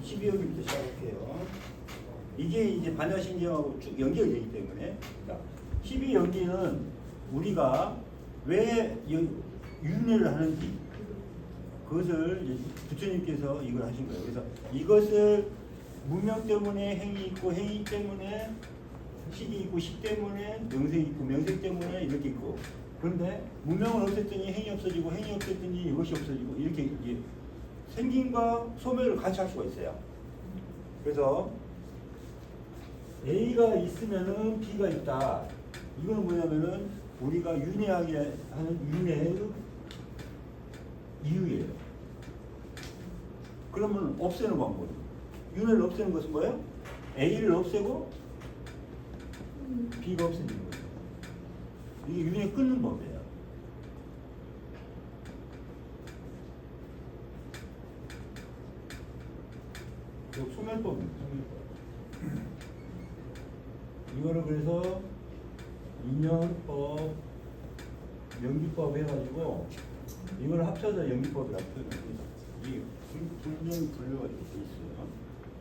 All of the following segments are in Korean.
12여기부터 시작할게요. 이게 이제 반야신경하고 쭉 연결되기 때문에, 자, 12여기는 우리가 왜 윤회를 하는지 그것을 이제 부처님께서 이걸 하신 거예요. 그래서 이것을 문명 때문에 행이 있고, 행이 때문에 식이 있고, 식 때문에 명색이 있고, 명색 때문에 이렇게 있고. 그런데 문명을 없앴더니 행이 없어지고, 행이 없앴더니 이것이 없어지고, 이렇게 이제 생김과 소멸을 같이 할 수가 있어요. 그래서 A가 있으면은 B가 있다. 이거는 뭐냐면은 우리가 윤회하게 하는 윤회의 이유예요. 그러면 없애는 방법이에요. 윤회를 없애는 것은 뭐예요? A를 없애고 B가 없어지는 거예요. 이게 윤회 끊는 법이에요. 소멸법입니다. 소멸법. 이거를 그래서 인연법, 연기법 해가지고 이걸 합쳐서 연기법이라고 표현합니다. 이 분명히 분류가 이렇게 돼 있어요.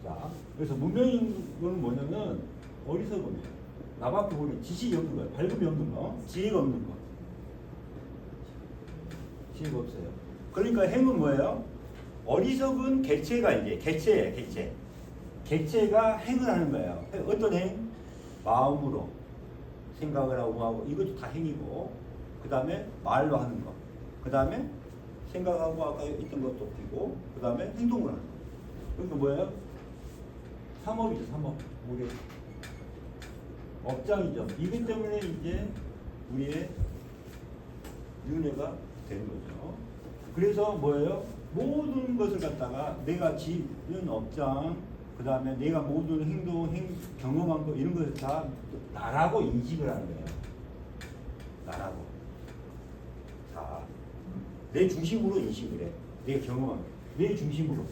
자, 그래서 문명인 건 뭐냐면 어리석음이에요. 나밖에 모르는 지식이 없는 거예요. 밝음이 없는 거, 지혜가 없는 거. 지혜가 없어요. 그러니까 행은 뭐예요? 어리석은 객체가 이제 객체예요. 객체. 객체가 행을 하는 거예요. 어떤 행? 마음으로 생각을 하고 이것도 다 행이고, 그 다음에 말로 하는 거, 그 다음에 생각하고 아까 있던 것도 끼고, 그 다음에 행동을 하는 거. 그러니까 뭐예요? 삼업이죠. 삼업. 우리 업장이죠. 이것 때문에 이제 우리의 윤회가 되는 거죠. 그래서 뭐예요? 모든 것을 갖다가 내가 지은 업장, 그 다음에 내가 모든 행동, 경험한 거 이런 것을 다 나라고 인식을 하는 거예요. 나라고. 자, 내 중심으로 인식을 해. 내가 경험한 거. 내 중심으로.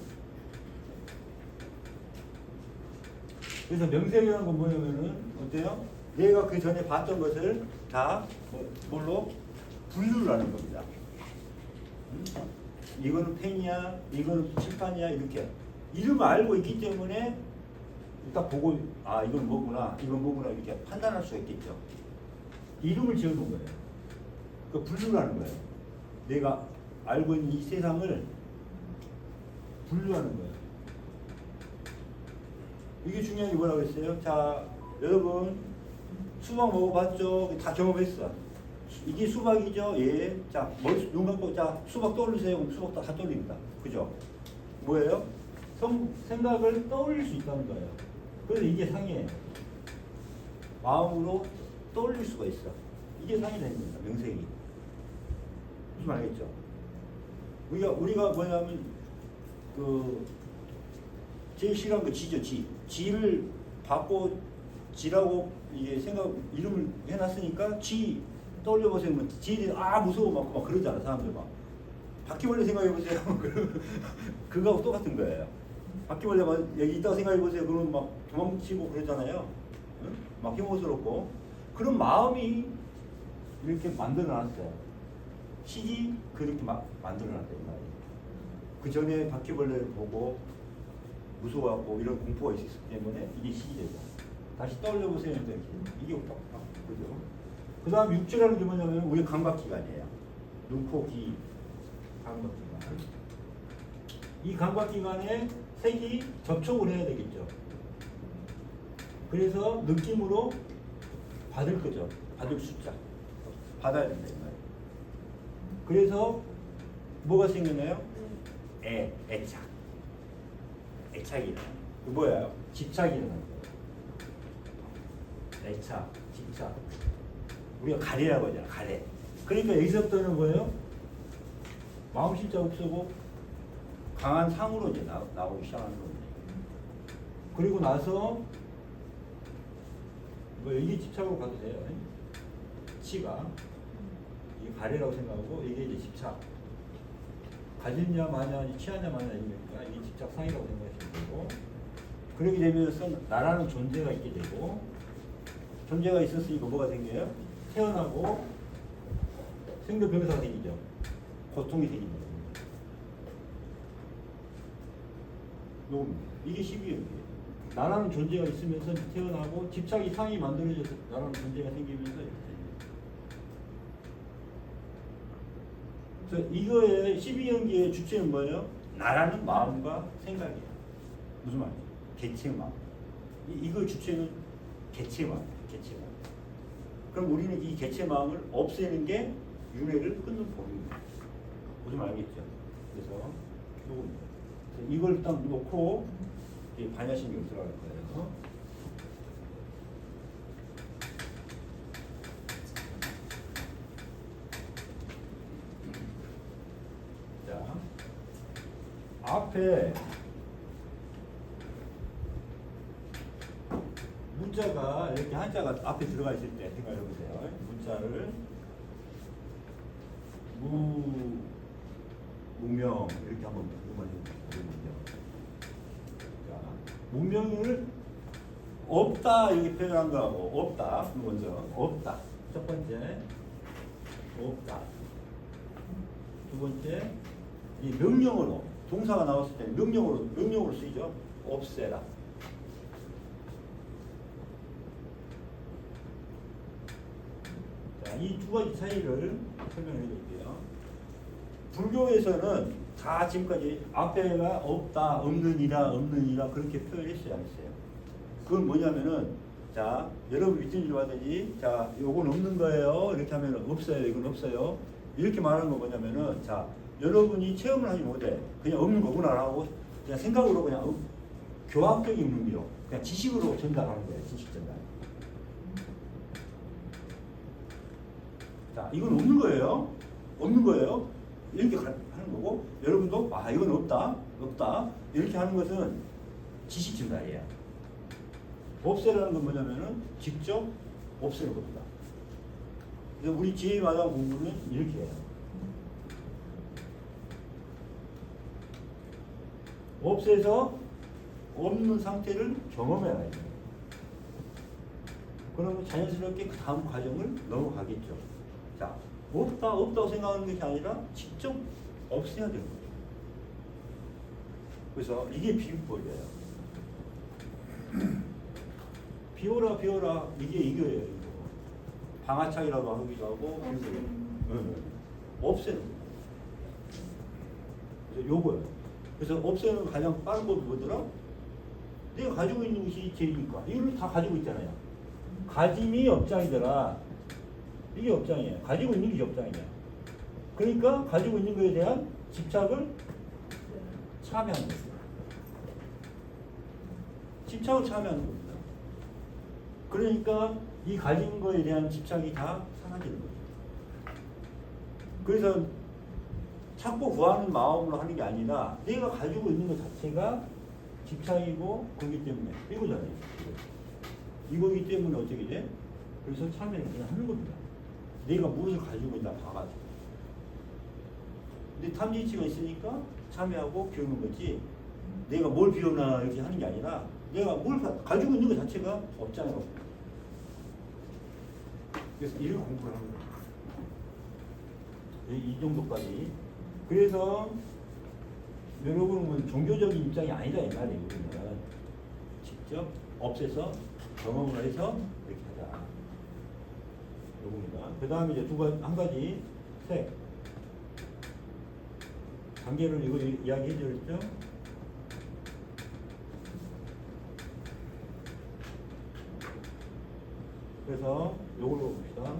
그래서 명색이라는 건 뭐냐면은 어때요? 내가 그 전에 봤던 것을 다 뭘로 분류를 하는 겁니다. 이거는 펜이야, 이거는 칠판이야, 이렇게 이름을 알고 있기 때문에 딱 보고 아 이건 뭐구나, 이건 뭐구나 이렇게 판단할 수가 있겠죠. 이름을 지어놓은 거예요. 그 분류를 하는 거예요. 내가 알고 있는 이 세상을 분류하는 거예요. 이게 중요한 게 뭐라고 했어요? 자, 여러분 수박 먹어봤죠? 다 경험했어. 이게 수박이죠? 예. 자, 머리 눈 감고 자 수박 떠올리세요. 그럼 수박 다 떠올립니다. 그죠? 뭐예요? 생각을 떠올릴 수 있다는 거예요. 그래서 이게 상이에요. 마음으로 떠올릴 수가 있어. 이게 상이 되는 겁니다. 명색이. 무슨 말 알겠죠? 우리가 뭐냐면 제일 싫어하는 거 지죠. 지를 받고 지라고 이게 이름을 해놨으니까 지 떠올려 보세요. 지에 아 무서워 막 그러잖아 사람들 막. 바퀴벌레 생각해 보세요. 그거하고 똑같은 거예요. 바퀴벌레 여기 있다고 생각해 보세요. 그러면 막 도망치고 그러잖아요. 응? 막 혐오스럽고 그런 마음이 이렇게 만들어놨어요. 식이 그렇게 막 만들어놨다 이 말이에요. 그 전에 바퀴벌레를 보고 무서워하고 이런 공포가 있었기 때문에 이게 식이 되고 다시 떠올려 보세요. 이게 그죠? 그 다음 육체라는 게 뭐냐면 우리 감각기관이에요. 눈, 코, 귀 감각기관. 이 감각기관에 색이 접촉을 해야 되겠죠. 그래서 느낌으로 받을 거죠. 받을 숫자. 받아야 된다. 그래서 뭐가 생기나요? 애착. 애착이 일어나요. 뭐예요? 집착이 일어나는 거예요. 애착, 집착. 우리가 가래라고 하잖아. 가래. 그러니까 여기서부터는 뭐예요? 마음 진짜 없애고 강한 상으로 이제 나오기 시작하는 겁니다. 그리고 나서 뭐 이게 집착으로 가도 돼요. 치가 이게 가래라고 생각하고 이게 이제 집착. 가졌냐 마냐, 취하냐 마냐 이니까 이게 집착 상이라고 생각하시면 되고, 그렇게 되면서 나라는 존재가 있게 되고, 존재가 있었으니까 뭐가 생겨요? 태어나고 생로병사가 생기죠. 고통이 생깁니다. 이게 12연계예요. 나라는 존재가 있으면서 태어나고 집착이 상이 만들어져서 나라는 존재가 생기면서 이렇게 됩니다. 그래서 이거의 12연계의 주체는 뭐예요? 나라는 마음과 생각이에요. 무슨 말이에요? 개체의 마음. 이거 주체는 개체의 마음. 개체의 마음. 그럼 우리는 이 개체의 마음을 없애는 게 윤회를 끊는 법입니다. 무슨 말 알겠죠? 그래서 요겁니다. 이걸 딱 놓고 반야신경 들어갈 거예요. 자, 앞에 문자가 이렇게 한자가 앞에 들어가 있을 때 생각해 보세요. 문자를 무명 이렇게 한번 해보세요. 문명을 없다 이렇게 표현한 거하고 없다 먼저 없다 첫 번째 없다 두 번째 이 명령어로 동사가 나왔을 때 명령어로 쓰이죠. 없애라. 자, 이 두 가지 차이를 설명해 드릴게요. 불교에서는 다 지금까지 앞에가 없다, 없느니라 그렇게 표현했어요, 안 했어요? 그건 뭐냐면은 자, 여러분 믿는 줄 알든지 자, 요건 없는 거예요. 이렇게 하면 없어요, 이건 없어요. 이렇게 말하는 건 뭐냐면은 자, 여러분이 체험을 하지 못해. 그냥 없는 거구나라고 그냥 생각으로 그냥 교학적인 의미로 그냥 지식으로 전달하는 거예요, 지식 전달. 자, 이건 없는 거예요. 없는 거예요. 이렇게 하는 거고 여러분도 아 이건 없다 이렇게 하는 것은 지식 전달이에요. 없애라는 건 뭐냐면은 직접 없애는 겁니다. 그래서 우리 지혜마당 공부는 이렇게 해요. 없애서 없는 상태를 경험해야 해요. 그러면 자연스럽게 그 다음 과정을 넘어가겠죠. 자, 없다고 생각하는 것이 아니라 직접 없애야 되는 거죠. 그래서 이게 비유법이에요. 비워라 이게 이거예요. 이거. 방아차기라고 하기도 하고 없애는 거예요. 그래서 요거예요. 그래서 없애는 가장 빠른 법이 뭐더라? 내가 가지고 있는 것이 제일이니까 이걸 다 가지고 있잖아요. 가짐이 업장이더라. 이게 업장이에요. 가지고 있는 게 업장이에요. 그러니까 가지고 있는 것에 대한 집착을 참여하는 거예요. 집착을 참여하는 겁니다. 그러니까 이 가진 거에 대한 집착이 다 사라지는 거죠. 그래서 찾고 구하는 마음으로 하는 게 아니라 내가 가지고 있는 것 자체가 집착이고 그렇기 때문에 이거잖아요. 이거기 때문에 어떻게 돼? 그래서 참여를 그냥 하는 겁니다. 내가 무엇을 가지고 있나 봐가지고. 근데 탐지치가 있으니까 참여하고 비우는 거지. 내가 뭘 비우나 이렇게 하는 게 아니라 내가 뭘 가지고 있는 것 자체가 없잖아요. 그래서 이를 공부를 하는 거예요. 이 정도까지. 그래서 여러분은 종교적인 입장이 아니다 이 말이에요. 우리는 직접 없애서 경험을 해서 이렇게 하자. 요겁니다. 그 다음에 이제 한 가지 색. 단계를 이거 이야기해 드렸죠? 그래서 요걸로 봅시다.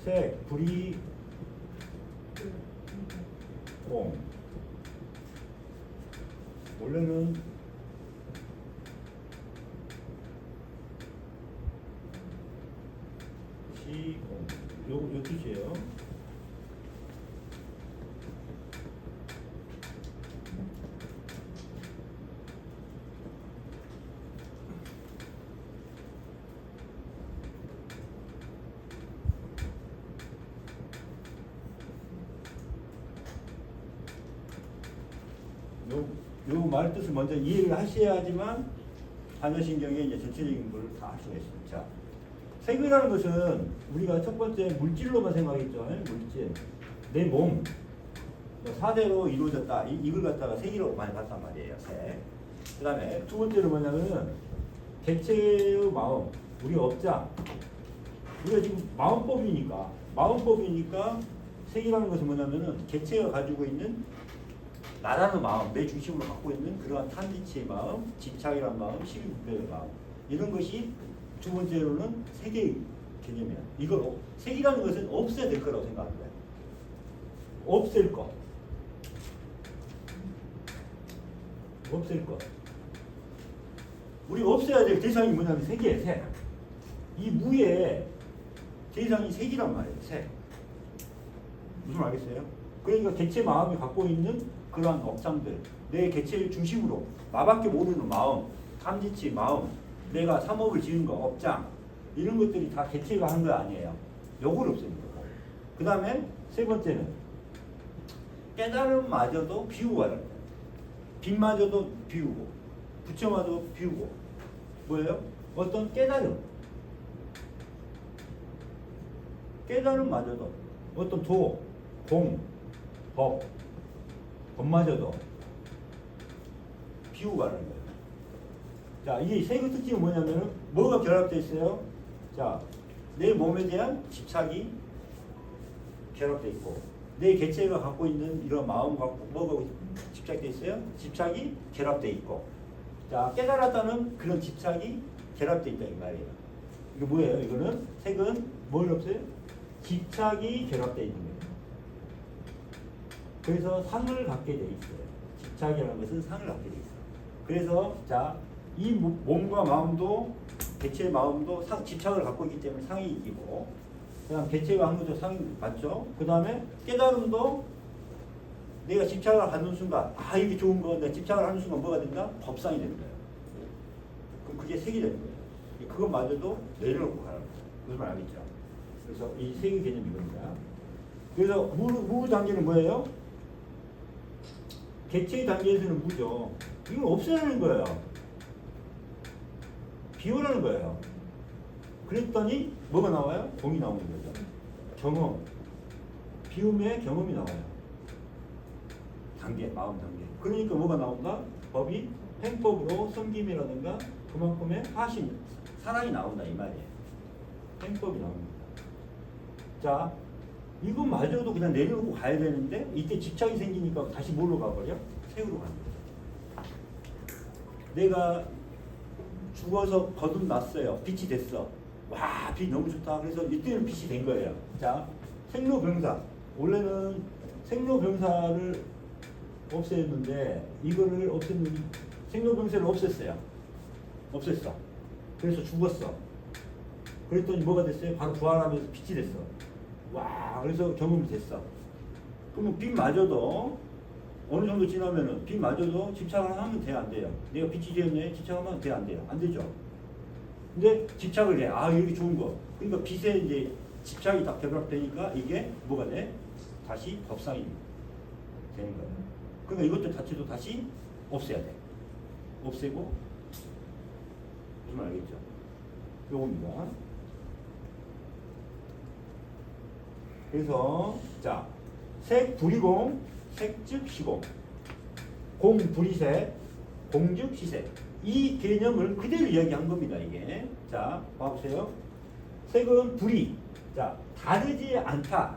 색, 불이, 공. 원래는 시, 공. 요 뜻이에요. 요 말 뜻을 먼저 이해를 하셔야지만 반여신경의 이제 전체적인 걸 다 할 수가 있습니다. 자, 색이라는 것은 우리가 첫 번째 물질로만 생각했죠. 물질. 내 몸. 4대로 이루어졌다. 이걸 갖다가 색이라고 많이 봤단 말이에요. 색. 그 다음에 두 번째는 뭐냐면은 개체의 마음, 우리 업장. 우리가 지금 마음법이니까 색이라는 것은 뭐냐면은 개체가 가지고 있는 나라는 마음, 내 중심으로 갖고 있는 그러한 탐지치의 마음, 집착이란 마음, 시민분별의 마음, 이런 것이 두 번째로는 색의 개념이야. 이걸 색이라는 것은 없애야 될 거라고 생각합니다. 없앨 것. 우리가 없애야 될 대상이 뭐냐면 색이에요. 색. 이 무의 대상이 색이란 말이에요. 색. 무슨 말 알겠어요? 그러니까 개체 마음이 갖고 있는 그러한 업장들, 내 개체의 중심으로 나밖에 모르는 마음, 탐지치 마음, 내가 삼업을 지은 거, 업장, 이런 것들이 다 개체가 한 거 아니에요. 요걸 없애는 거고. 그 다음에 세 번째는 깨달음마저도 비우고 하는 거예요. 빛마저도 비우고, 부처마저도 비우고. 뭐예요? 어떤 깨달음마저도 어떤 도, 공, 법마저도 비우고 가는 거예요. 자, 이게 색의 특징은 뭐냐면 뭐가 결합되어 있어요? 자, 내 몸에 대한 집착이 결합되어 있고, 내 개체가 갖고 있는 이런 마음 갖고 뭐가 집착되어 있어요? 집착이 결합되어 있고, 자, 깨달았다는 그런 집착이 결합되어 있다 이 말이에요. 이게 뭐예요? 이거는 색은 뭘 없어요? 집착이 결합되어 있는 거예요. 그래서 상을 갖게 돼 있어요. 집착이라는 것은 상을 갖게 돼 있어요. 그래서 자, 이 몸과 마음도 개체의 마음도 집착을 갖고 있기 때문에 상이 이기고, 그다음 개체가 한 거죠. 상이 맞죠? 그 다음에 깨달음도 내가 집착을 하는 순간, 아 이게 좋은 거, 내가 집착을 하는 순간 뭐가 된다? 법상이 되는 거예요. 그럼 그게 색이 되는 거예요. 그것마저도 내려놓고 가는 거예요. 무슨 말 알겠죠? 그래서 이 색의 개념이 이겁니다. 그래서 무 단계는 뭐예요? 개체의 단계에서는 무죠. 이건 없애라는 거예요. 비우라는 거예요. 그랬더니 뭐가 나와요? 공이 나오는 거죠. 경험. 비움의 경험이 나와요. 단계, 마음 단계. 그러니까 뭐가 나온다? 법이 행법으로 섬김이라든가 그만큼의 화신, 사랑이 나온다 이 말이에요. 행법이 나옵니다. 자, 이것마저도 그냥 내려놓고 가야 되는데 이때 집착이 생기니까 다시 뭘로 가버려? 색으로 가는 거죠. 내가 죽어서 거듭났어요. 빛이 됐어. 와, 빛 너무 좋다. 그래서 이때는 빛이 된 거예요. 자, 생로병사. 원래는 생로병사를 없앴는데 이거를 없앴는데 생로병사를 없앴어요. 없앴어. 그래서 죽었어. 그랬더니 뭐가 됐어요? 바로 부활하면서 빛이 됐어. 와, 그래서 경험이 됐어. 그러면 빛마저도 어느 정도 지나면은 빛마저도 집착을 하면 돼요, 안 돼요? 내가 빛이 되었네, 집착하면 돼요, 안 돼요? 안 되죠. 근데 집착을 해. 아, 이게 좋은 거. 그러니까 빛에 이제 집착이 다 결합되니까 이게 뭐가 돼? 다시 법상이 되는 거예요. 그러니까 이것도 자체도 다시 없애야 돼. 없애고, 무슨 말 알겠죠? 요겁니다. 그래서 자, 색 불이공, 색즉 시공, 공 불이색, 공즉 시색. 이 개념을 그대로 이야기한 겁니다. 이게 자, 봐보세요. 색은 불이, 자, 다르지 않다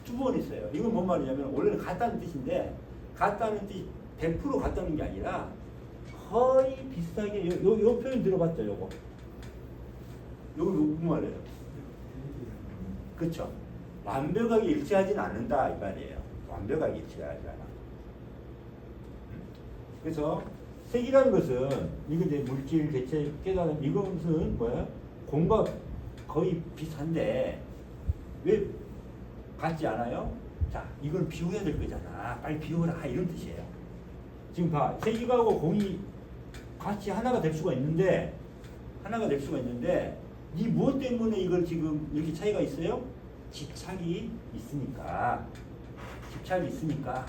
두 번 있어요. 이건 뭔 말이냐면 원래는 같다는 뜻인데 같다는 뜻이 100% 같다는 게 아니라 거의 비슷하게 요 표현 들어봤죠? 요거 무슨 말이에요? 그렇죠. 완벽하게 일치하진 않는다 이 말이에요. 완벽하게 일치하지 않아. 그래서 색이라는 것은 이거 이제 물질, 개체, 깨달음 이것은 뭐야? 공과 거의 비슷한데 왜 같지 않아요? 자, 이걸 비워야 될 거잖아. 빨리 비워라 이런 뜻이에요. 지금 봐, 색이하고 공이 같이 하나가 될 수가 있는데 이 무엇 때문에 이걸 지금 이렇게 차이가 있어요? 집착이 있으니까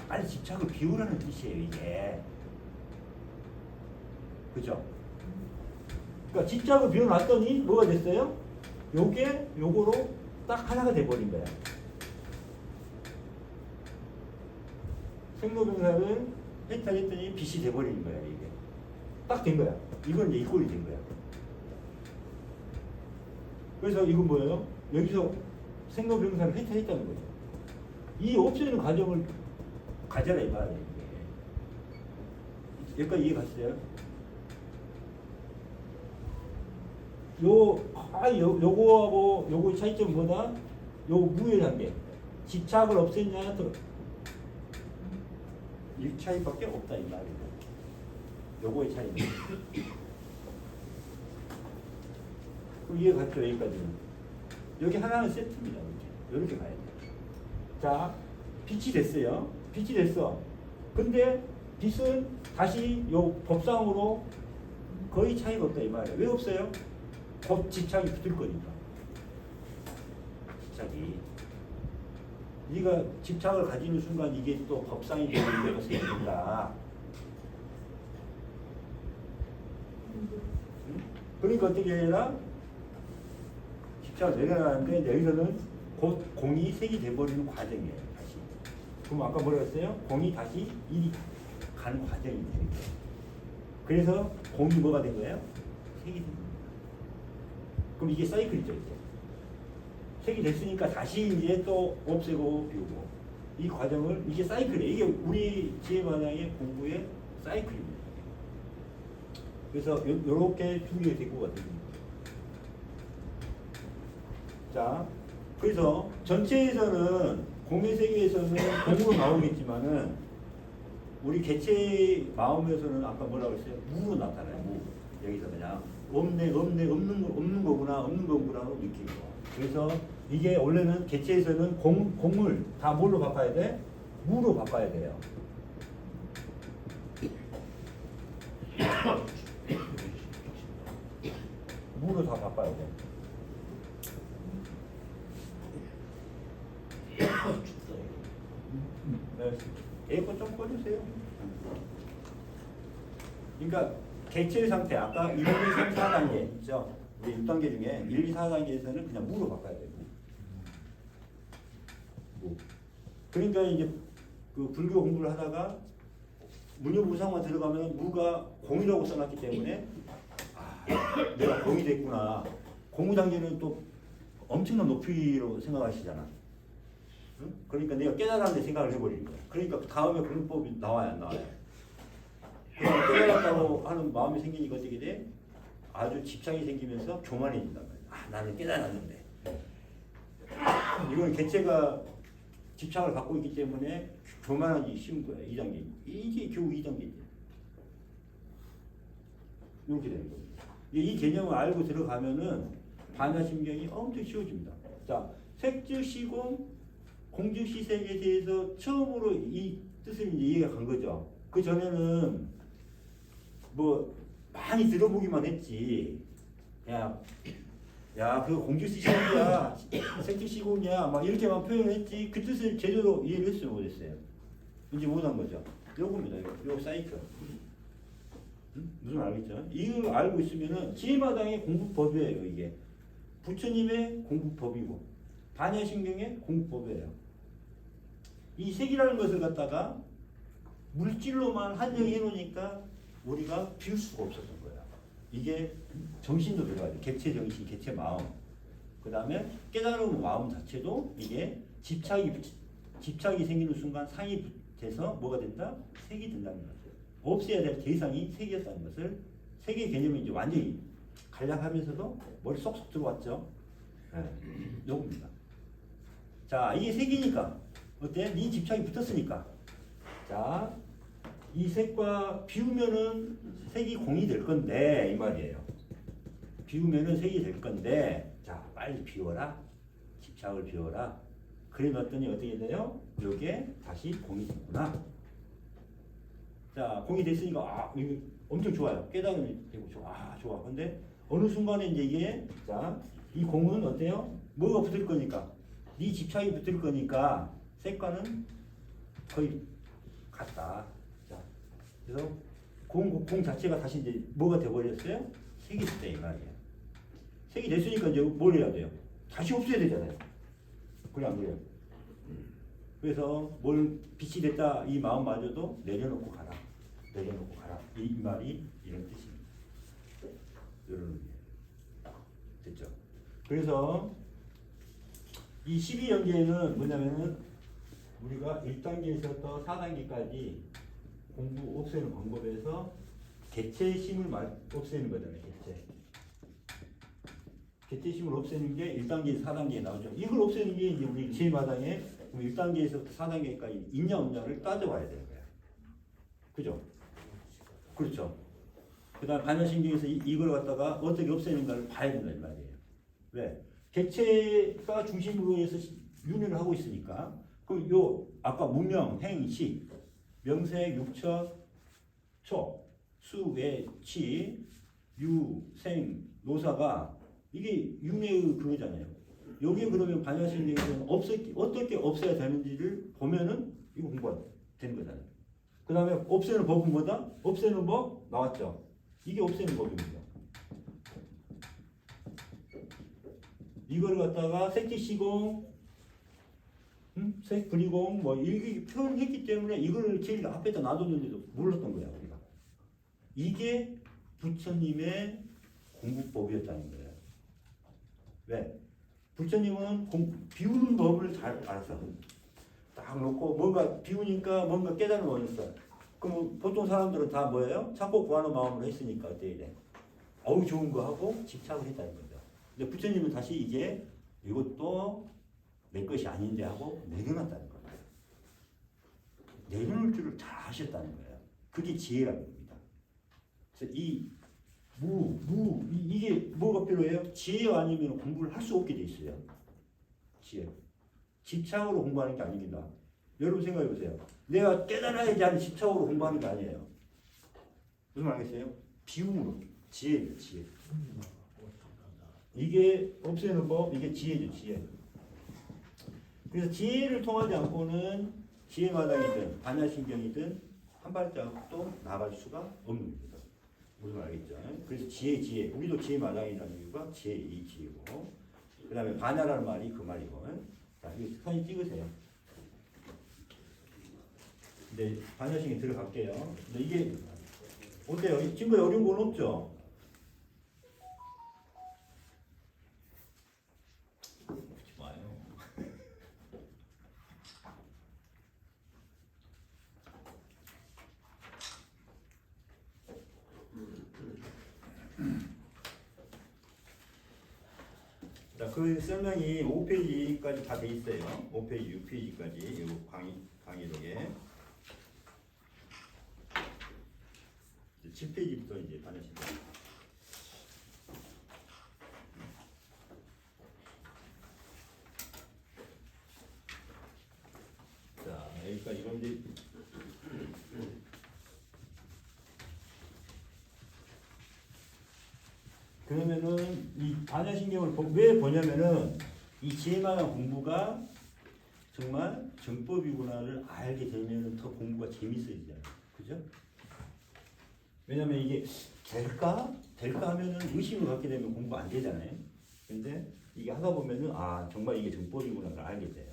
빨리 집착을 비우라는 뜻이에요 이게. 그죠? 그러니까 집착을 비워놨더니 뭐가 됐어요? 요거로 딱 하나가 돼버린 거야. 생로병사를 해탈했더니 빛이 돼버리는 거야. 이게 딱 된 거야. 이건 이제 이 꼴이 된 거야. 그래서 이건 뭐예요? 여기서 생로병사를 해탈했다는 거죠. 이 없애는 과정을 가져라 이 말이에요. 이게. 여기까지 이해 갔어요? 요거하고 요거의 차이점은 뭐다? 요 무의 단계. 집착을 없앴냐? 이 차이밖에 없다 이 말이에요. 요거의 차이는. 그럼 이해 갔죠? 여기까지는. 여기 하나는 세트입니다. 이렇게 가야 돼요. 자, 빛이 됐어요. 빛이 됐어. 근데 빛은 다시 요 법상으로 거의 차이가 없다 이 말이에요. 왜 없어요? 곧 집착이 붙을 거니까. 집착이. 네가 집착을 가지는 순간 이게 또 법상이 되는 것을 된다. 그러니까 어떻게 해라? 집착을 내려가는데 여기서는 곧 공이 색이 돼버리는 과정이에요. 다시. 그럼 아까 뭐라 했어요? 공이 다시 일이 가는 과정이 되는 거예요. 그래서 공이 뭐가 된 거예요? 색이 된 거예요. 그럼 이게 사이클이죠, 이제. 색이 됐으니까 다시 이제 또 없애고 비우고. 이 과정을, 이게 사이클이에요. 이게 우리 지혜마당의 공부의 사이클입니다. 그래서 요렇게 두 개의 대구가 됩니다. 자, 그래서 전체에서는, 공의 세계에서는 공으로 나오겠지만은, 우리 개체의 마음에서는 아까 뭐라고 했어요? 무로 나타나요, 무. 여기서 그냥. 없는 거구나로 느끼고. 그래서 이게 원래는 개체에서는 공을 다 뭘로 바꿔야 돼? 무로 바꿔야 돼요. 무로 다 바꿔야 돼. 네. 에어컨 좀 꺼주세요. 그러니까 개체의 상태, 아까 1, 2, 3, 4단계 있죠? 우리 6단계 중에 1, 2, 4단계에서는 그냥 무로 바꿔야 돼요. 무. 그러니까 이제 그 불교 공부를 하다가 문효무상만 들어가면 무가 공이라고 써놨기 때문에 내가 공이 됐구나. 공무단계는 또 엄청난 높이로 생각하시잖아. 응? 그러니까 내가 깨달았는데 생각을 해버리는 거야. 그러니까 그 다음에 그런법이 나와야 안 나와요. 깨달았다고 하는 마음이 생기니까 어떻게 돼? 아주 집착이 생기면서 교만해진단 말이야. 나는 깨달았는데. 이건 개체가 집착을 갖고 있기 때문에 교만하기 쉬운 거야. 2단계. 이게 겨우 2단계지. 이렇게 되는 거예요. 이 개념을 알고 들어가면은 반야심경이 엄청 쉬워집니다. 자, 색즉시공, 공즉시색에 대해서 처음으로 이 뜻을 이제 이해가 간 거죠. 그 전에는 뭐 많이 들어보기만 했지. 야, 그거 공즉시공이야, 색즉시공이야, 막 이렇게만 표현했지. 그 뜻을 제대로 이해를 했어요, 못했어요? 이제 못한 거죠. 요겁니다. 요 사이클. 무슨 알겠죠? 이걸 알고 있으면은 지혜마당의 공부법이에요. 이게 부처님의 공부법이고 반야심경의 공부법이에요. 이 색이라는 것을 갖다가 물질로만 한정해 놓으니까 우리가 비울 수가 없었던 거야. 이게 정신도 들어가야 돼. 객체 정신, 객체 마음. 그 다음에 깨달은 마음 자체도 이게 집착이 생기는 순간 상이 돼서 뭐가 된다? 색이 된다는 거죠. 없애야 될 대상이 색이었다는 것을, 색의 개념이 이제 완전히 간략하면서도 머리 쏙쏙 들어왔죠. 네. 요겁니다. 자, 이게 색이니까 어때? 네 집착이 붙었으니까. 자, 이 색과 비우면은 색이 공이 될 건데 이 말이에요. 비우면은 색이 될 건데, 자, 빨리 비워라. 집착을 비워라. 그래 놨더니 어떻게 돼요? 요게 다시 공이 됐구나. 자, 공이 됐으니까 이거 엄청 좋아요. 깨달음이 되고 좋아. 좋아. 근데 어느 순간에 이제 이게, 자, 이 공은 어때요? 뭐가 붙을 거니까? 네 집착이 붙을 거니까 색과는 거의 같다. 자, 그래서 공 자체가 다시 이제 뭐가 돼버렸어요? 색이 됐다 이 말이에요. 색이 됐으니까 이제 뭘 해야 돼요? 다시 없애야 되잖아요. 그래 안 그래요? 그래서 뭘 빛이 됐다 이 마음마저도 내려놓고 가라. 내려놓고 가라. 이 말이 이런 뜻입니다. 이런 의미예요. 됐죠? 그래서 이 12연계는 뭐냐면은 우리가 1단계에서부터 4단계까지 공부 없애는 방법에서 개체심을 없애는 거잖아요. 개체심을 없애는 게 1단계, 4단계에 나오죠. 이걸 없애는 게 이제 우리 제1마당에 1단계에서부터 4단계까지 있냐 없냐를 따져봐야 되는 거야. 그죠? 그렇죠. 그 다음 반야신경에서 이걸 갖다가 어떻게 없애는가를 봐야 된다 이 말이에요. 왜? 개체가 중심으로 해서 윤회를 하고 있으니까 그럼 요 아까 무명, 행, 식, 명색, 육처, 초, 수, 외, 치, 유, 생, 노사가 이게 윤회의 그거잖아요. 여기에 그러면 반야신경에서는 어떻게 없애야 되는지를 보면은 이거 공부가 되는 거잖아요. 그 다음에 없애는 법은 뭐다? 없애는 법 나왔죠. 이게 없애는 법입니다. 이걸 갖다가 색지시공, 색분이공 뭐 이렇게 표현했기 때문에 이걸 제일 앞에다 놔뒀는데도 몰랐던 거야 우리가. 이게 부처님의 공부법이었다는 거예요. 왜? 부처님은 비우는 법을 잘 알았어. 딱 놓고 뭔가 비우니까 뭔가 깨달음을 얻었어. 그럼 보통 사람들은 다 뭐예요? 찾고 구하는 마음으로 했으니까 어때야 돼? 어우 좋은 거 하고 집착을 했다는 거죠. 근데 부처님은 다시 이게 이것도 내 것이 아닌데 하고 내려놨다는 거예요. 내려놓을 줄을 잘 아셨다는 거예요. 그게 지혜라는 겁니다. 그래서 이게 뭐가 필요해요? 지혜 아니면 공부를 할 수 없게 돼 있어요. 지혜. 집착으로 공부하는 게 아닙니다. 여러분 생각해 보세요. 내가 깨달아야지 하는 집착으로 공부하는 게 아니에요. 무슨 말 알겠어요? 비움으로. 지혜예요, 지혜. 이게 없애는 법, 이게 지혜죠, 지혜. 그래서 지혜를 통하지 않고는 지혜마당이든 반야신경이든 한 발짝도 나갈 수가 없는 겁니다. 무슨 말 알겠죠? 그래서 지혜. 우리도 지혜마당이라는 이유가 지혜, 이 지혜고. 그 다음에 반야라는 말이 그 말이고. 자, 이거 사진 찍으세요. 네, 반야신경 들어갈게요. 근데 이게 어때요? 친구에 어려운 건 없죠? 그렇지 마요. 자, 그 설명이 5페이지까지 다 돼 있어요. 5페이지, 6페이지까지 이 강의록에 7페이지부터 이제 반야신경. 자, 여기까지 그런데 그러면은 이 반야신경을 왜 보냐면은 이 지혜만한 공부가 정말 정법이구나를 알게 되면은 더 공부가 재밌어지잖아요. 그죠? 왜냐면 이게 될까 하면은 의심을 갖게 되면 공부 안 되잖아요. 근데 이게 하다 보면은 아 정말 이게 정법이구나를 알게 돼요.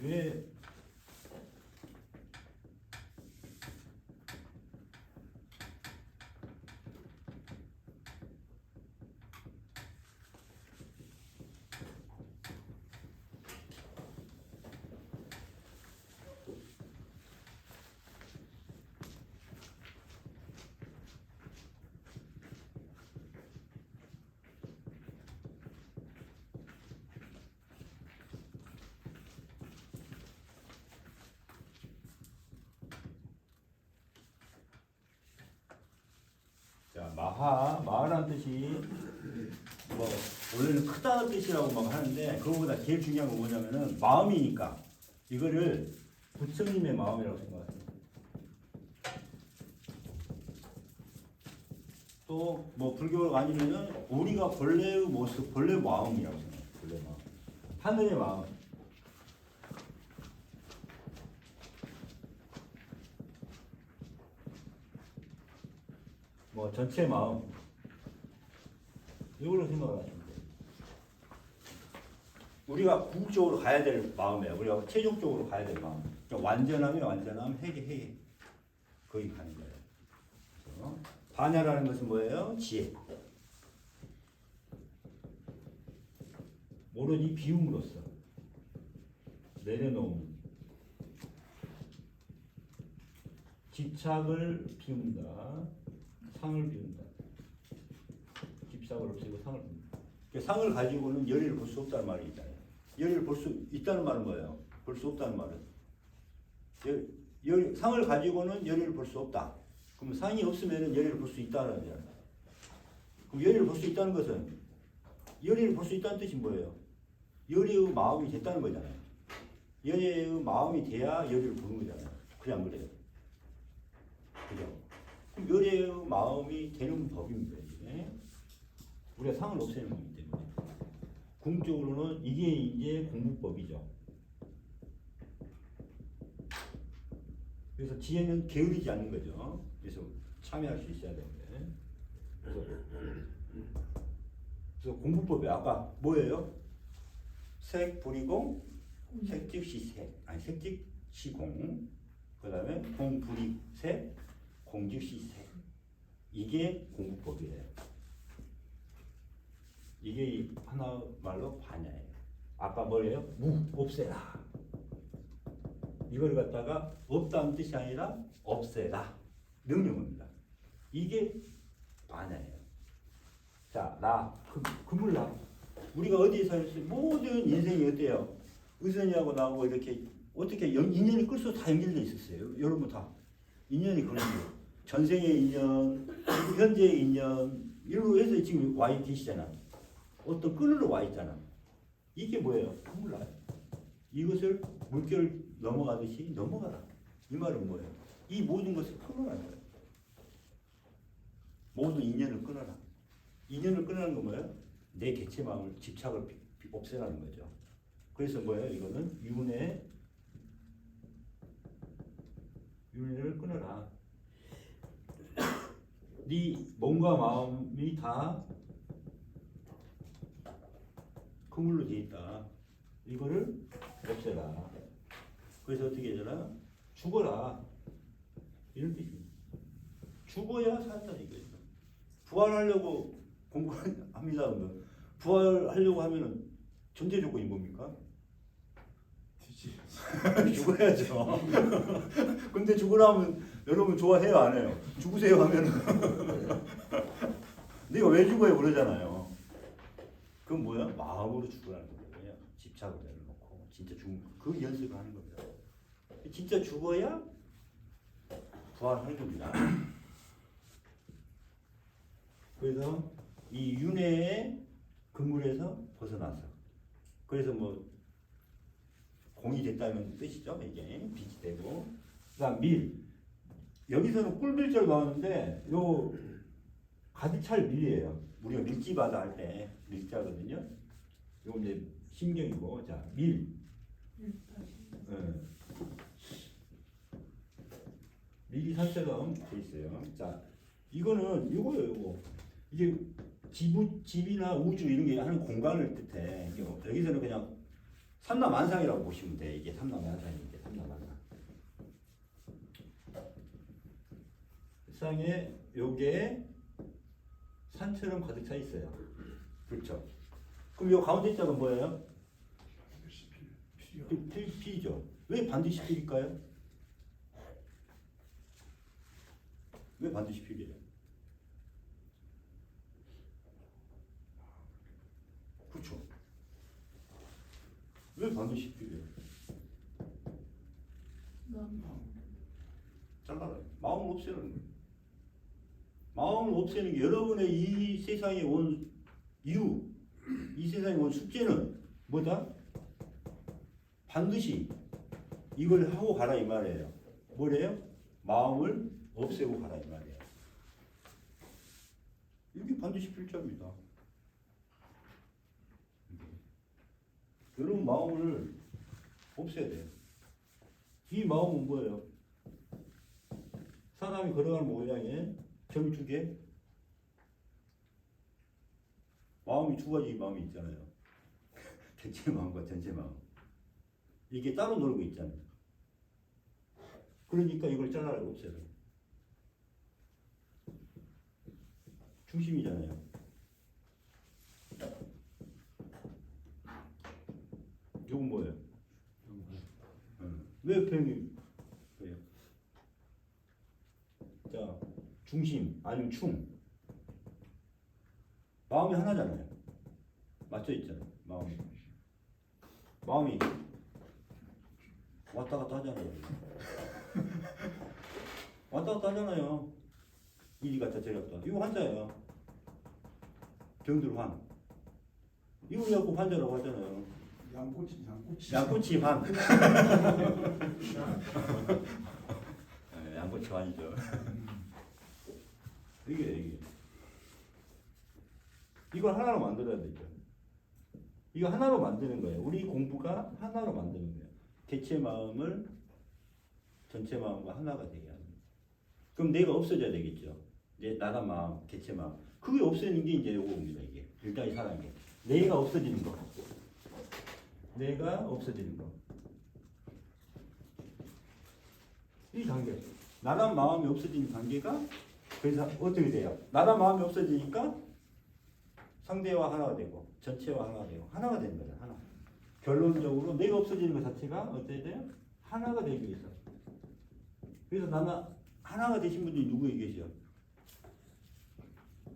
왜 자, 마하라는 뜻이 뭐 원래는 크다는 뜻이라고 막 하는데 그거보다 제일 중요한 건 뭐냐면은 마음이니까 이거를 부처님의 마음이라고 생각하세요. 또 뭐 불교가 아니면은 우리가 본래의 모습, 본래 마음이라고 생각해요. 본래 마음. 하늘의 마음. 뭐 전체 마음 이걸로 생각을 하시면 돼요. 우리가 궁극적으로 가야 될 마음이에요. 우리가 최종적으로 가야 될 마음. 그러니까 완전함, 회개. 거기 가는 거예요. 그래서 반야라는 것은 뭐예요? 지혜. 오로지 비움으로써 내려놓음. 집착을 비운다. 상을 비운다. 집착을 없애고 상을 비운다. 상을 가지고는 열의를 볼 수 없다는 말이 있잖아요. 열의를 볼 수 있다는 말은 뭐예요? 볼 수 없다는 말은 상을 가지고는 열의를 볼 수 없다. 그럼 상이 없으면 열의를 볼 수 있다는 거잖아요. 그럼 열의를 볼 수 있다는 것은 열의를 볼 수 있다는 뜻이 뭐예요? 열의의 마음이 됐다는 거잖아요. 열의의 마음이 돼야 열의를 보는 거잖아요. 그냥 그래요. 그죠? 그럼 열의의 마음이 되는 법입니다. 이게. 우리가 상을 없애는 거기 때문에. 궁극적으로는 이게 이제 공부법이죠. 그래서 지혜는 게으르지 않는 거죠. 그래서 참여할 수 있어야 되는데. 그래서 공부법이 아까 뭐예요? 색, 불이공, 색즉시색, 아니 색즉시공, 그 다음에 공불이색, 공즉시색. 이게 공부법이에요. 이게 하나 말로 반야예요. 아까 뭐예요? 없애라. 이걸 갖다가 없다는 뜻이 아니라 없애라. 명령입니다. 이게 반야예요. 자, 그물라. 우리가 어디에 살았어요? 모든 인생이 어때요? 의선이하고 나하고 이렇게 어떻게 인연이 끌수 다 연결되어 있었어요. 여러분 다 인연이 그런데 전생의 인연, 그리고 현재의 인연 이러고 해서 지금 와 계시잖아. 어떤 끈으로 와 있잖아. 이게 뭐예요? 그물라. 이것을 물결을 넘어가듯이 넘어가라. 이 말은 뭐예요? 이 모든 것을 끊어라는 거예요. 모든 인연을 끊어라. 인연을 끊으라는 건 뭐예요? 내 개체 마음을 집착을 없애라는 거죠. 그래서 뭐예요? 이거는 윤회를 끊어라. 네 몸과 마음이 다 그물로 되어 있다. 이거를 없애라. 그래서 어떻게 되나? 죽어라. 이런 뜻입니다. 죽어야 산다 이거죠. 부활하려고 공부합니다. 부활하려고 하면은 전제 조건이 뭡니까? 죽어야죠. 근데 죽으라면 여러분 좋아해요, 안 해요? 죽으세요 하면은 내가 왜 죽어요 그러잖아요. 그건 뭐야? 마음으로 죽으라는 거예요. 집착을 내려놓고 진짜 그 연습을 하는 겁니다. 진짜 죽어야 부활하는 겁니다. 그래서 이 윤회의 그물에서 벗어나서 그래서 뭐 공이 됐다는 뜻이죠. 이게 빛이 되고 그다음 밀 여기서는 꿀밀자로 나왔는데 요 가득 찰 밀이에요. 우리가 밀지바다 할 때 밀자거든요. 요거 이제 신경이고 자 밀. 밀이 산처럼 돼 있어요. 자 이거는 이거예요. 이거 이게 집이나 우주 이런 게 하는 공간을 뜻해. 여기서는 그냥 삼라만상이라고 보시면 돼. 이게 삼라만상인데 삼라만상. 세상에 요게 산처럼 가득 차 있어요. 그렇죠. 그럼 요 가운데 자가 뭐예요? 필이죠. 왜 반드시 필일까요? 왜 반드시 필이에요? 그렇죠. 왜 반드시 필이에요? 잘라라. 마음을 없애는 거예요. 마음을 없애는 게 여러분의 이 세상에 온 이유, 이 세상에 온 숙제는 뭐다? 반드시 이걸 하고 가라 이 말이에요. 뭐래요? 마음을 없애고 가라 이 말이에요. 이게 반드시 필자입니다. 여러분 마음을 없애야 돼요. 이 마음은 뭐예요? 사람이 걸어가는 모양에 점 두 개, 마음이 두 가지 마음이 있잖아요. 대체 마음과 전체 마음. 이게 따로 놀고 있잖아요. 그러니까 이걸 잘라야 없애요. 중심이잖아요. 이건 뭐예요? 왜 병이 왜요? 자, 중심 아니면 충. 마음이 하나잖아요. 맞춰 있잖아요. 마음이 왔다 갔다 하잖아요. 왔다 갔다 하잖아요. 이리 갔다 저리 갔다. 이거 환자예요. 병들 환. 이걸 갖고 환자라고 하잖아요. 양꼬치 환. 네, 양꼬치 환이죠. 이게 이걸 하나로 만들어야 되죠. 이거 하나로 만드는 거예요. 우리 공부가 하나로 만드는 거예요. 개체 마음을 전체 마음과 하나가 되게 하는 거예요. 그럼 내가 없어져야 되겠죠. 내 나란 마음, 개체 마음. 그게 없어지는 게 이제 요거입니다. 이게 일단이 사는 게 내가 없어지는 거. 내가 없어지는 거. 이 단계. 나란 마음이 없어지는 단계가 그래서 어떻게 돼요? 나란 마음이 없어지니까 상대와 하나가 되고 전체와 하나가 되고 하나가 되는 거죠. 하나. 결론적으로 내가 없어지는 것 자체가 어떻게 돼요? 하나가 되기 위해서. 그래서 나는 하나가 되신 분들이 누구 계세요?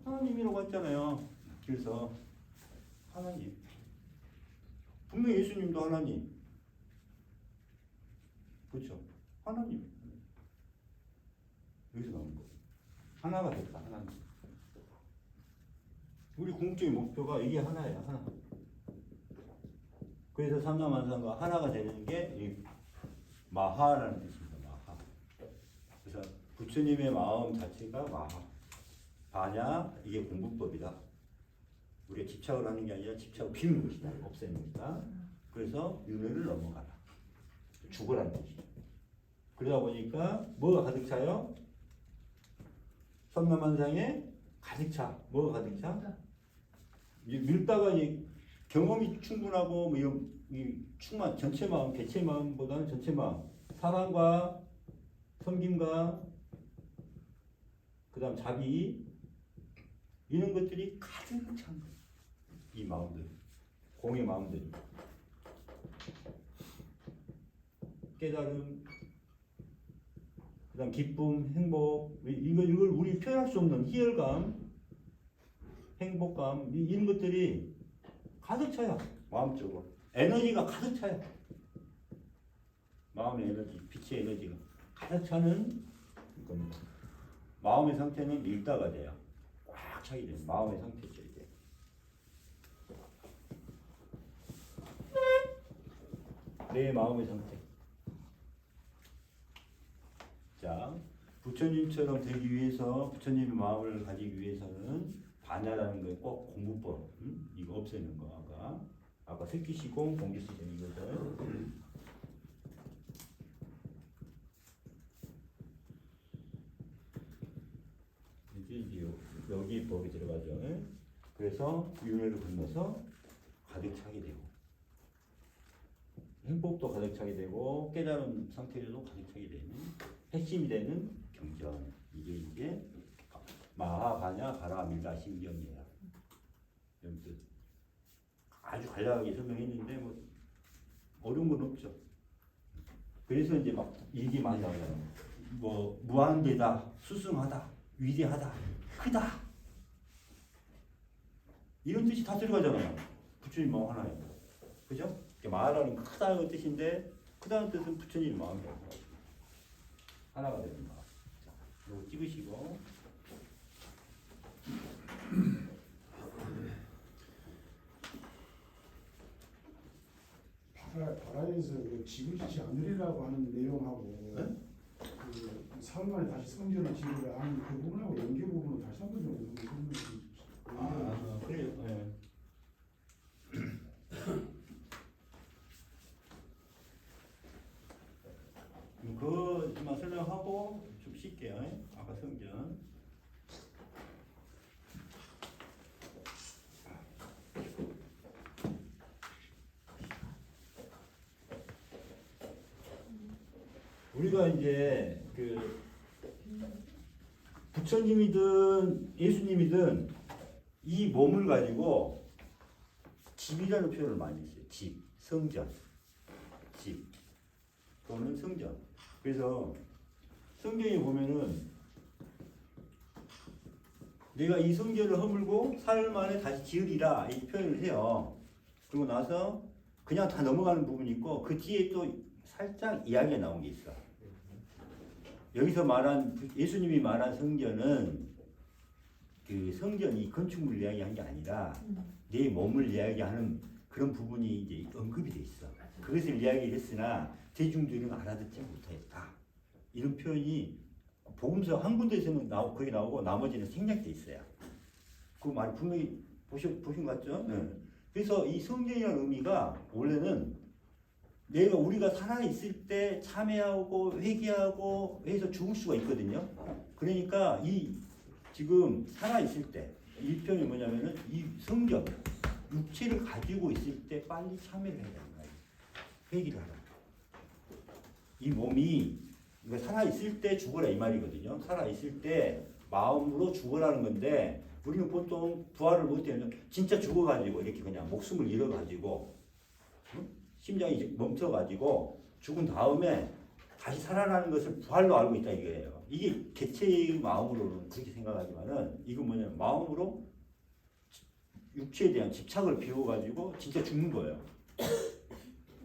하나님이라고 했잖아요. 그래서 하나님. 분명히 예수님도 하나님. 그렇죠? 하나님. 여기서 나온 거. 하나가 됐다. 하나님. 우리 궁극적인 목표가 이게 하나예요. 하나. 그래서 삼라만상과 하나가 되는 게 이 마하라는 뜻입니다. 마하. 그래서 부처님의 마음 자체가 마하. 바냐 이게 공부법이다. 우리가 집착을 하는 게 아니라 집착을 비우는 것이다. 없애는 것이다. 그래서 윤회를 넘어가라. 죽으라는 뜻이죠. 그러다 보니까 뭐가 가득 차요? 삼라만상에 가득 차. 뭐가 가득 차? 밀다가 경험이 충분하고 이 충만 전체 마음, 개체 마음보다는 전체 마음, 사랑과 섬김과 그다음 자비 이런 것들이 가득 찬 거예요. 이 마음들, 공의 마음들이 깨달음, 그다음 기쁨, 행복 이걸 우리 표현할 수 없는 희열감, 행복감 이런 것들이 가득 차요. 마음적으로 에너지가 가득 차요. 마음의 에너지, 빛의 에너지가 가득 차는 겁니다. 마음의 상태는 밀다가 돼요. 꽉 차게 돼요. 마음의 상태죠 이제. 내 마음의 상태. 자, 부처님처럼 되기 위해서 부처님의 마음을 가지기 위해서는 반야라는 게 꼭 공부법. 이거 없애는 거 아까 색기시공 공기시공 이거죠. 이제 여기 법이 들어가죠. 그래서 윤회를 건너서 가득 차게 되고 행복도 가득 차게 되고 깨달은 상태에도 가득 차게 되는 핵심이 되는 경전. 이게 이제 마하바냐 바라밀다 신경이에요. 이런 뜻. 아주 간략하게 설명했는데 뭐 어려운 건 없죠. 그래서 이제 막 얘기 많이 나와요. 뭐 무한대다, 수승하다, 위대하다, 크다 이런 뜻이 다 들어가잖아요. 부처님 마음 하나예요. 그죠? 말하는 크다는 뜻인데 크다는 뜻은 부처님 마음이에요. 하나가 되는 마음. 자, 이거 찍으시고. 바라에서 그 지구지치 않으리라고 하는 내용하고 네? 그 사흘 만에 다시 성전을 지으려 하는 그 부분하고 연계 부분을 다시 한번 좀 설명해 주십시오. 그래요. 네. 그만 설명하고 좀 쉴게요. 아까 성전. 우리가 이제 그 부처님이든 예수님이든 이 몸을 가지고 집이라는 표현을 많이 했어요. 집, 성전, 집 또는 성전. 그래서 성경에 보면은 내가 이 성전을 허물고 사흘 만에 다시 지으리라 이 표현을 해요. 그리고 나서 그냥 다 넘어가는 부분이 있고 그 뒤에 또 살짝 이야기가 나온 게 있어. 여기서 말한 예수님이 말한 성전은 그 성전이 건축물 이야기한 게 아니라 내 몸을 이야기하는 그런 부분이 이제 언급이 돼 있어. 그것을 이야기했으나 대중들은 알아듣지 못했다. 이런 표현이 복음서 한 군데에서는 거기 나오고 나머지는 생략돼 있어요. 그 말 분명히 보신 것 같죠? 네. 그래서 이 성전이라는 의미가 원래는 우리가 살아 있을 때 참회하고 회개하고 해서 죽을 수가 있거든요. 그러니까 이 지금 살아 있을 때 이 표현이 뭐냐면은 이 성전 육체를 가지고 있을 때 빨리 참회를 해야 되는 거예요. 회개를 하라. 이 몸이 살아 있을 때 죽어라 이 말이거든요. 살아 있을 때 마음으로 죽어라는 건데 우리는 보통 부활을 못 되면 진짜 죽어가지고 이렇게 그냥 목숨을 잃어가지고 심장이 멈춰가지고 죽은 다음에 다시 살아나는 것을 부활로 알고 있다 이거예요. 이게 개체의 마음으로는 그렇게 생각하지만은 이건 뭐냐면 마음으로 육체에 대한 집착을 비워가지고 진짜 죽는 거예요.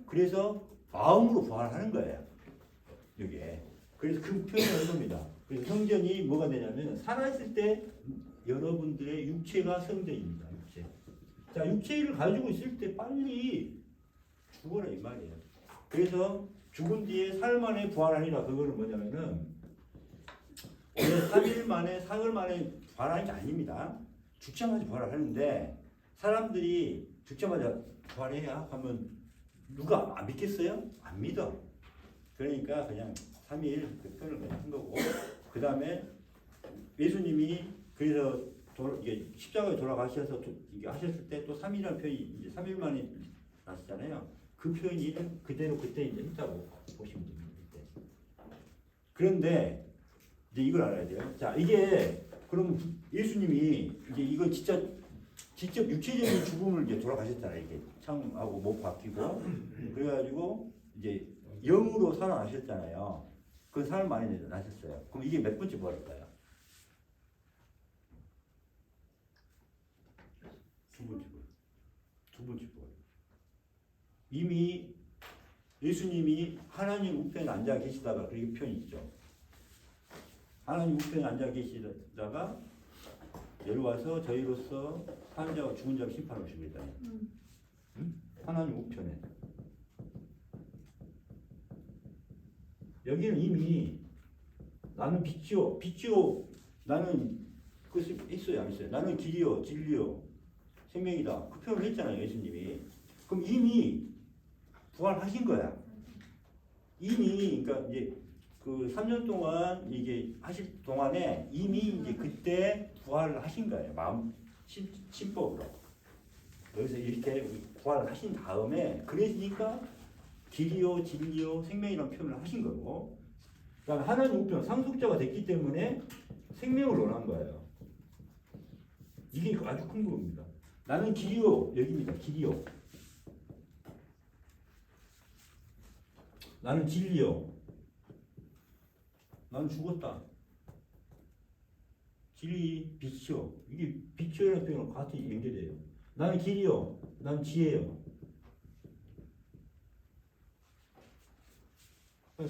그래서 마음으로 부활하는 거예요. 이게. 그래서 그 표현을 한 겁니다. 그래서 성전이 뭐가 되냐면 살아있을 때 여러분들의 육체가 성전입니다. 육체. 자, 육체를 가지고 있을 때 빨리 죽어라 이 말이에요. 그래서 죽은 뒤에 사흘 만에 부활하니라. 그거는 뭐냐면은 원래 3일 만에 사흘 만에 부활하는 게 아닙니다. 죽자마자 부활을 하는데 사람들이 죽자마자 부활해야 하면 누가 안 믿겠어요? 안 믿어. 그러니까 그냥 3일 그 표현을 그냥 한 거고 그 다음에 예수님이 그래서 이게 십자가에 돌아가셔서 이게 하셨을 때 또 3일이라는 표현이 이제 3일 만에 나왔잖아요. 그 표현이 그대로 그때 이제 했다고 보시면 됩니다. 그때. 그런데 이제 이걸 알아야 돼요. 자, 이게 그럼 예수님이 이제 이거 진짜 직접 육체적인 죽음을 이제 돌아가셨잖아요. 이게 창하고 목 박히고 그래가지고 이제 영으로 살아나셨잖아요. 그 사람 많이 나셨어요. 그럼 이게 몇 번째 부활일까요? 두 번째 부활. 두 번째 부활. 이미 예수님이 하나님 우편에 앉아 계시다가 그렇게 표현이 있죠. 하나님 우편에 앉아 계시다가 내려와서 저희로서 사는 자와 죽은 자를 심판하시겠다. 응? 하나님 우편에. 여기는 이미 나는 빛이요, 나는 그것을 했어요, 안 했어요? 나는 길이요, 진리요, 생명이다. 그 표현을 했잖아요, 예수님이. 그럼 이미 부활하신 거야. 이미 그러니까 이제 그 3년 동안 이게 하실 동안에 이미 이제 그때 부활을 하신 거예요. 마음 신법으로. 여기서 이렇게 부활을 하신 다음에 그러니까 길이요, 진리요, 생명이라는 표현을 하신 거고, 그다음에 하나님 우편 상속자가 됐기 때문에 생명을 원한 거예요. 이게 아주 큰 겁니다. 나는 길이요, 여기입니다. 길이요. 나는 진리요. 나는 죽었다. 진리, 빛이요. 이게 빛이라는 표현은 같이 연결돼요. 나는 길이요. 나는 지혜요.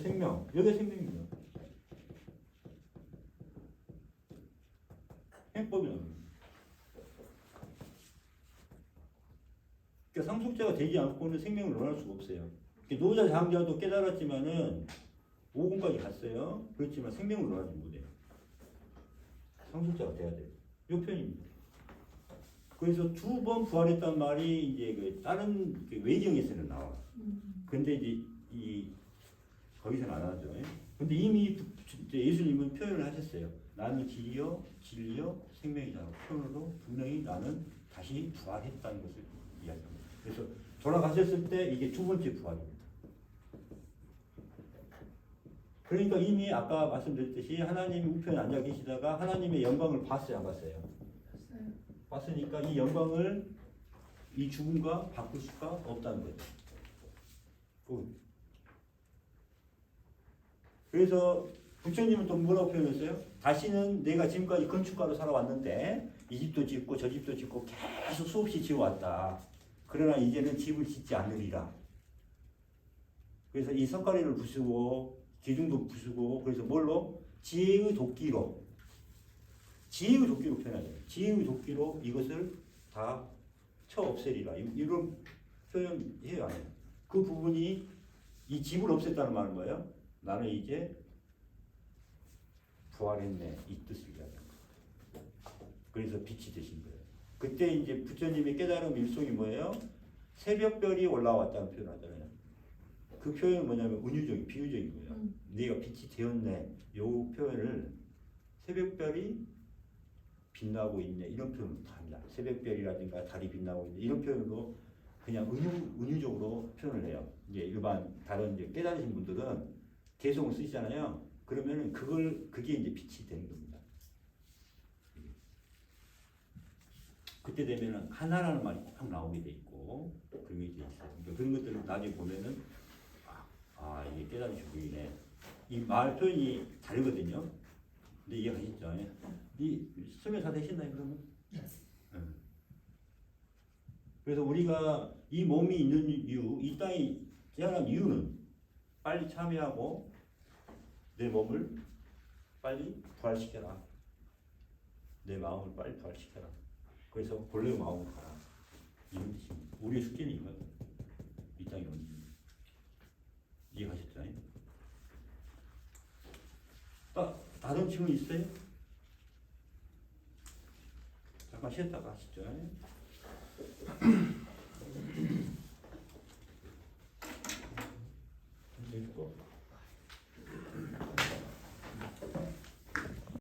생명. 여기 생명입니다. 행법이 나옵니다. 그러니까 상속자가 되지 않고는 생명을 원할 수가 없어요. 노자 장자도 깨달았지만은 5권까지 갔어요. 그렇지만 생명을 원하지 못해요. 상속자가 돼야 돼요. 이 표현입니다. 그래서 2번 부활했단 말이 이제 그 다른 그 외경에서는 나와. 근데 이제 거기서는 안 하죠. 근데 이미 예수님은 표현을 하셨어요. 나는 길이요, 진리요, 생명이라는 표현으로 분명히 나는 다시 부활했다는 것을 이야기합니다. 그래서 돌아가셨을 때 이게 두 번째 부활입니다. 그러니까 이미 아까 말씀드렸듯이 하나님이 우편에 앉아 계시다가 하나님의 영광을 봤어요, 안 봤어요? 봤어요. 봤으니까 이 영광을 이 죽음과 바꿀 수가 없다는 거죠. 그래서 부처님은 또 뭐라고 표현했어요? 다시는 내가 지금까지 건축가로 살아왔는데 이 집도 짓고 저 집도 짓고 계속 수없이 지어왔다. 그러나 이제는 집을 짓지 않으리라. 그래서 이 석가래를 부수고 기둥도 부수고 그래서 뭘로? 지혜의 도끼로 표현하죠. 지혜의 도끼로 이것을 다 쳐 없애리라. 이런 표현해요, 안 해요? 그 부분이 이 집을 없앴다는 말은 뭐예요? 나는 이제 부활했네, 이 뜻을 이야기합니다. 그래서 빛이 되신 거예요. 그때 이제 부처님의 깨달음 일송이 뭐예요? 새벽별이 올라왔다는 표현을 하잖아요. 그 표현은 뭐냐면 은유적인, 비유적인 거예요. 네가 빛이 되었네. 요 표현을 새벽별이 빛나고 있네. 이런 표현을 다 합니다. 새벽별이라든가 달이 빛나고 있네. 이런 표현으로 그냥 은유적으로 표현을 해요. 이제 일반 다른 이제 깨달으신 분들은 개성을 쓰시잖아요. 그러면은 그게 이제 빛이 되는 겁니다. 그때 되면은 하나라는 말이 꼭 나오게 돼 있고 그런 게 있어요. 그러니까 그런 것들을 나중에 보면은 이게 깨달으신 분이네. 이 말 표현이 다르거든요. 근데 이해가시죠? 이 설명 다 되셨나요 그러면? 네. 그래서 우리가 이 몸이 있는 이유, 이 땅에 태어난 이유는 빨리 참여하고 내 몸을 빨리 부활시켜라. 내 마음을 빨리 부활시켜라. 그래서 본래의 마음으로 가라. 이런 뜻입니다. 우리의 숙제는 이거예요. 이 땅에 온 이유. 이해가셨죠? 다른 질문 있어요? 잠깐 쉬었다가 하시죠. 있고.